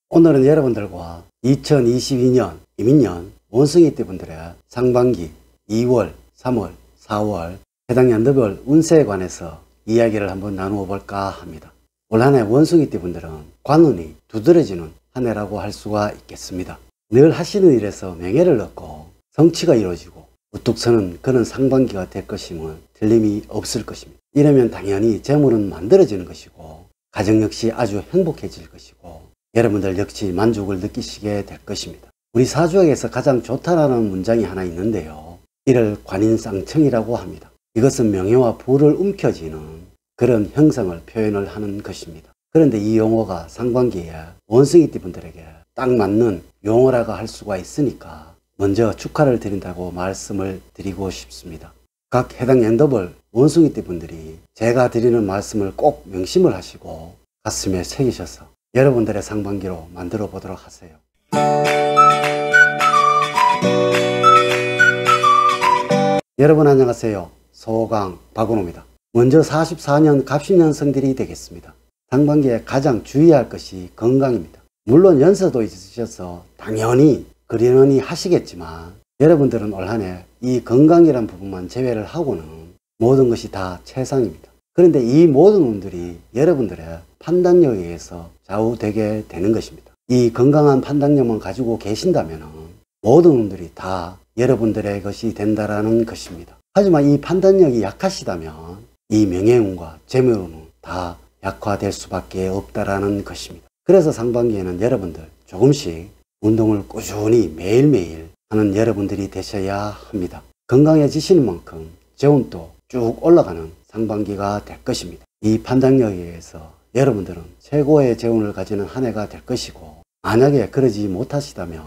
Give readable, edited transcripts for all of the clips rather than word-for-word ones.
오늘은 여러분들과 2022년 이민년 원숭이띠 분들의 상반기 2월, 3월, 4월 해당 연도별 운세에 관해서 이야기를 한번 나누어 볼까 합니다. 올 한 해 원숭이띠 분들은 관운이 두드러지는 한 해라고 할 수가 있겠습니다. 늘 하시는 일에서 명예를 얻고 성취가 이루어지고 우뚝 서는 그런 상반기가 될 것임은 틀림이 없을 것입니다. 이러면 당연히 재물은 만들어지는 것이고 가정 역시 아주 행복해질 것이고 여러분들 역시 만족을 느끼시게 될 것입니다. 우리 사주학에서 가장 좋다라는 문장이 하나 있는데요. 이를 관인상청이라고 합니다. 이것은 명예와 부를 움켜쥐는 그런 형상을 표현을 하는 것입니다. 그런데 이 용어가 상반기에 원숭이띠 분들에게 딱 맞는 용어라고 할 수가 있으니까 먼저 축하를 드린다고 말씀을 드리고 싶습니다. 각 해당 연도별 원숭이띠 분들이 제가 드리는 말씀을 꼭 명심을 하시고 가슴에 새기셔서 여러분들의 상반기로 만들어 보도록 하세요. 여러분 안녕하세요. 소강 박은호입니다. 먼저 44년 갑신년생들이 되겠습니다. 상반기에 가장 주의할 것이 건강입니다. 물론 연세도 있으셔서 당연히 그러려니 하시겠지만 여러분들은 올 한 해 이 건강이란 부분만 제외를 하고는 모든 것이 다 최상입니다. 그런데 이 모든 운들이 여러분들의 판단력에 의해서 좌우되게 되는 것입니다. 이 건강한 판단력만 가지고 계신다면 모든 운들이 다 여러분들의 것이 된다라는 것입니다. 하지만 이 판단력이 약하시다면 이 명예운과 재물운은 다 약화될 수밖에 없다라는 것입니다. 그래서 상반기에는 여러분들 조금씩 운동을 꾸준히 매일매일 하는 여러분들이 되셔야 합니다. 건강해지시는 만큼 재운도 쭉 올라가는 상반기가 될 것입니다. 이 판단력에 의해서 여러분들은 최고의 재운을 가지는 한 해가 될 것이고 만약에 그러지 못하시다면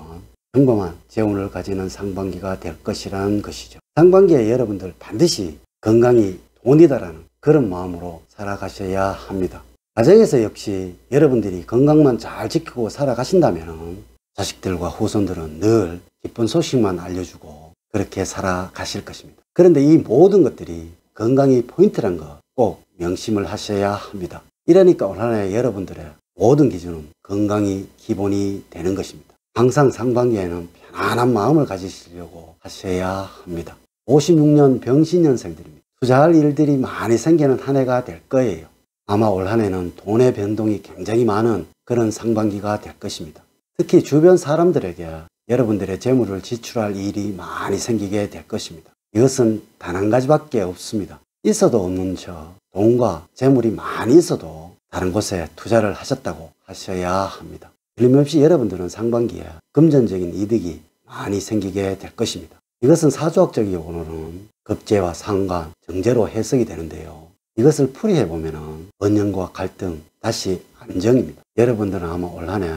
평범한 재운을 가지는 상반기가 될 것이라는 것이죠. 상반기에 여러분들 반드시 건강이 돈이다라는 그런 마음으로 살아가셔야 합니다. 가정에서 역시 여러분들이 건강만 잘 지키고 살아가신다면 자식들과 후손들은 늘 기쁜 소식만 알려주고 그렇게 살아가실 것입니다. 그런데 이 모든 것들이 건강이 포인트란 거 꼭 명심을 하셔야 합니다. 이러니까 올 한 해 여러분들의 모든 기준은 건강이 기본이 되는 것입니다. 항상 상반기에는 편안한 마음을 가지시려고 하셔야 합니다. 56년 병신년생들입니다. 투자할 일들이 많이 생기는 한 해가 될 거예요. 아마 올 한 해는 돈의 변동이 굉장히 많은 그런 상반기가 될 것입니다. 특히 주변 사람들에게 여러분들의 재물을 지출할 일이 많이 생기게 될 것입니다. 이것은 단 한 가지밖에 없습니다. 있어도 없는 저 돈과 재물이 많이 있어도 다른 곳에 투자를 하셨다고 하셔야 합니다. 틀림없이 여러분들은 상반기에 금전적인 이득이 많이 생기게 될 것입니다. 이것은 사주학적으로는 급제와 상관, 정제로 해석이 되는데요. 이것을 풀이해보면 번영과 갈등, 다시 안정입니다. 여러분들은 아마 올 한 해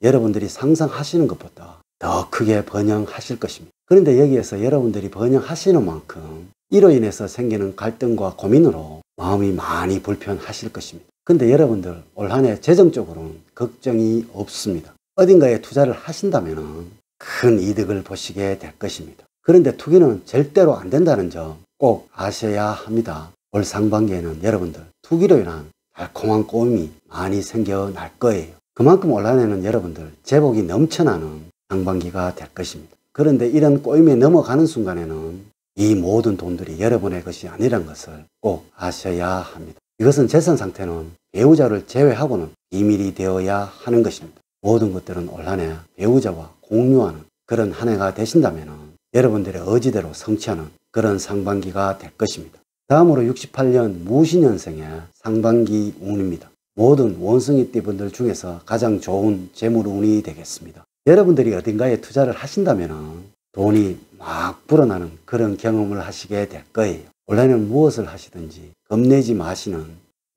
여러분들이 상상하시는 것보다 더 크게 번영하실 것입니다. 그런데 여기에서 여러분들이 번영하시는 만큼 이로 인해서 생기는 갈등과 고민으로 마음이 많이 불편하실 것입니다. 근데 여러분들 올 한 해 재정적으로는 걱정이 없습니다. 어딘가에 투자를 하신다면 큰 이득을 보시게 될 것입니다. 그런데 투기는 절대로 안 된다는 점 꼭 아셔야 합니다. 올 상반기에는 여러분들 투기로 인한 달콤한 꼬임이 많이 생겨날 거예요. 그만큼 올 한 해는 여러분들 제복이 넘쳐나는 상반기가 될 것입니다. 그런데 이런 꼬임에 넘어가는 순간에는 이 모든 돈들이 여러분의 것이 아니란 것을 꼭 아셔야 합니다. 이것은 재산 상태는 배우자를 제외하고는 비밀이 되어야 하는 것입니다. 모든 것들은 올 한 해 배우자와 공유하는 그런 한 해가 되신다면 여러분들의 의지대로 성취하는 그런 상반기가 될 것입니다. 다음으로 68년 무신년생의 상반기 운입니다. 모든 원숭이띠 분들 중에서 가장 좋은 재물운이 되겠습니다. 여러분들이 어딘가에 투자를 하신다면 돈이 막 불어나는 그런 경험을 하시게 될 거예요. 원래는 무엇을 하시든지 겁내지 마시는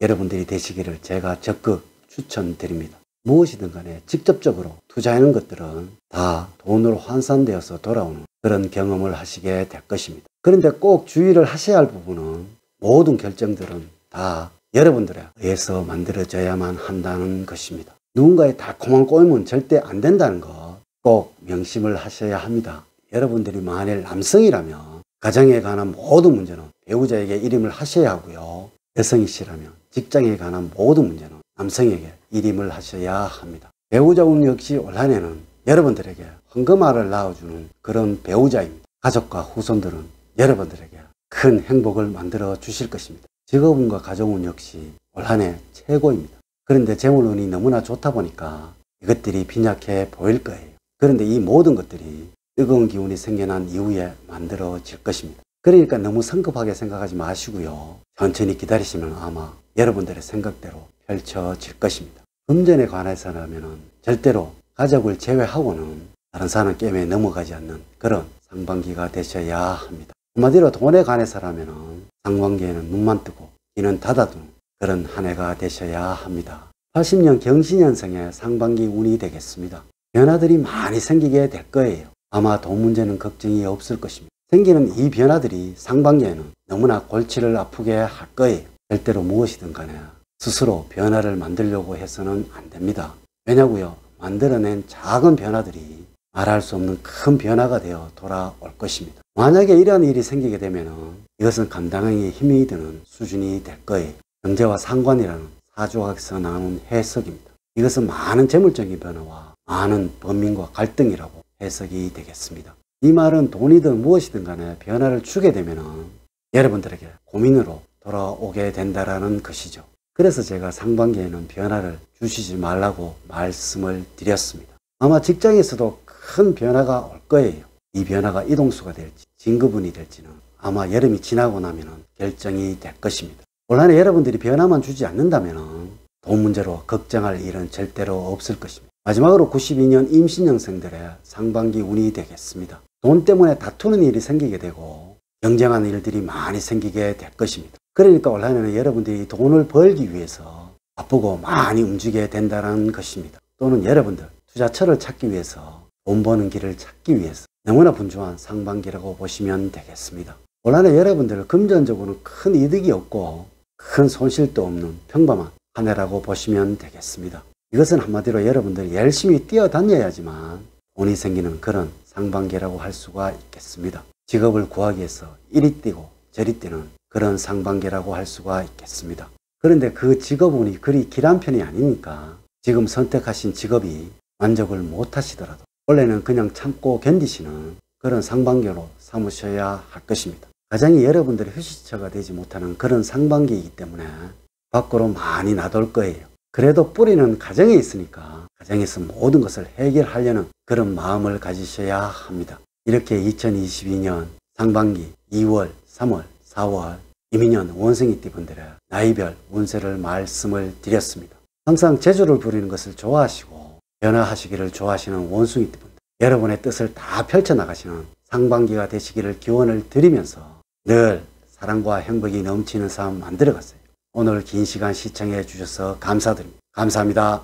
여러분들이 되시기를 제가 적극 추천드립니다. 무엇이든 간에 직접적으로 투자하는 것들은 다 돈으로 환산되어서 돌아오는 그런 경험을 하시게 될 것입니다. 그런데 꼭 주의를 하셔야 할 부분은 모든 결정들은 다 여러분들에 의해서 만들어져야만 한다는 것입니다. 누군가의 달콤한 꼬임은 절대 안 된다는 것 꼭 명심을 하셔야 합니다. 여러분들이 만일 남성이라면 가정에 관한 모든 문제는 배우자에게 일임을 하셔야 하고요. 여성이시라면 직장에 관한 모든 문제는 남성에게 일임을 하셔야 합니다. 배우자 운 역시 올 한해는 여러분들에게 황금알을 낳아주는 그런 배우자입니다. 가족과 후손들은 여러분들에게 큰 행복을 만들어 주실 것입니다. 직업운과 가정운 역시 올 한해 최고입니다. 그런데 재물운이 너무나 좋다 보니까 이것들이 빈약해 보일 거예요. 그런데 이 모든 것들이 뜨거운 기운이 생겨난 이후에 만들어질 것입니다. 그러니까 너무 성급하게 생각하지 마시고요. 천천히 기다리시면 아마 여러분들의 생각대로 펼쳐질 것입니다. 금전에 관해서라면 절대로 가족을 제외하고는 다른 사람 게임에 넘어가지 않는 그런 상반기가 되셔야 합니다. 한마디로 돈에 관해서라면 상반기에는 눈만 뜨고 귀는 닫아두는 그런 한 해가 되셔야 합니다. 80년 경신년생의 상반기 운이 되겠습니다. 변화들이 많이 생기게 될 거예요. 아마 돈 문제는 걱정이 없을 것입니다. 생기는 이 변화들이 상반기에는 너무나 골치를 아프게 할 거예요. 절대로 무엇이든 간에 스스로 변화를 만들려고 해서는 안 됩니다. 왜냐고요? 만들어낸 작은 변화들이 말할 수 없는 큰 변화가 되어 돌아올 것입니다. 만약에 이러한 일이 생기게 되면 이것은 감당하기 힘이 드는 수준이 될 거예요. 경제와 상관이라는 사조각에서 나오는 해석입니다. 이것은 많은 재물적인 변화와 많은 범민과 갈등이라고 해석이 되겠습니다. 이 말은 돈이든 무엇이든 간에 변화를 주게 되면 여러분들에게 고민으로 돌아오게 된다는 것이죠. 그래서 제가 상반기에는 변화를 주시지 말라고 말씀을 드렸습니다. 아마 직장에서도 큰 변화가 올 거예요. 이 변화가 이동수가 될지 진급운이 될지는 아마 여름이 지나고 나면 결정이 될 것입니다. 올 한해 여러분들이 변화만 주지 않는다면 돈 문제로 걱정할 일은 절대로 없을 것입니다. 마지막으로 92년 임신년생들의 상반기 운이 되겠습니다. 돈 때문에 다투는 일이 생기게 되고 경쟁하는 일들이 많이 생기게 될 것입니다. 그러니까 올 한해는 여러분들이 돈을 벌기 위해서 바쁘고 많이 움직여야 된다는 것입니다. 또는 여러분들 투자처를 찾기 위해서 돈 버는 길을 찾기 위해서 너무나 분주한 상반기라고 보시면 되겠습니다. 올 한해 여러분들 금전적으로는 큰 이득이 없고 큰 손실도 없는 평범한 한 해라고 보시면 되겠습니다. 이것은 한마디로 여러분들이 열심히 뛰어다녀야지만 돈이 생기는 그런 상반기라고 할 수가 있겠습니다. 직업을 구하기 위해서 이리 뛰고 저리 뛰는 그런 상반기라고 할 수가 있겠습니다. 그런데 그 직업운이 그리 길한 편이 아니니까 지금 선택하신 직업이 만족을 못 하시더라도 원래는 그냥 참고 견디시는 그런 상반기로 삼으셔야 할 것입니다. 가정이 여러분들의 휴식처가 되지 못하는 그런 상반기이기 때문에 밖으로 많이 나돌 거예요. 그래도 뿌리는 가정에 있으니까 가정에서 모든 것을 해결하려는 그런 마음을 가지셔야 합니다. 이렇게 2022년 상반기 2월, 3월, 4월 이민년 원숭이띠 분들의 나이별 운세를 말씀을 드렸습니다. 항상 재주를 부리는 것을 좋아하시고 변화하시기를 좋아하시는 원숭이띠 분들, 여러분의 뜻을 다 펼쳐나가시는 상반기가 되시기를 기원을 드리면서 늘 사랑과 행복이 넘치는 삶 만들어갔어요. 오늘 긴 시간 시청해 주셔서 감사드립니다. 감사합니다.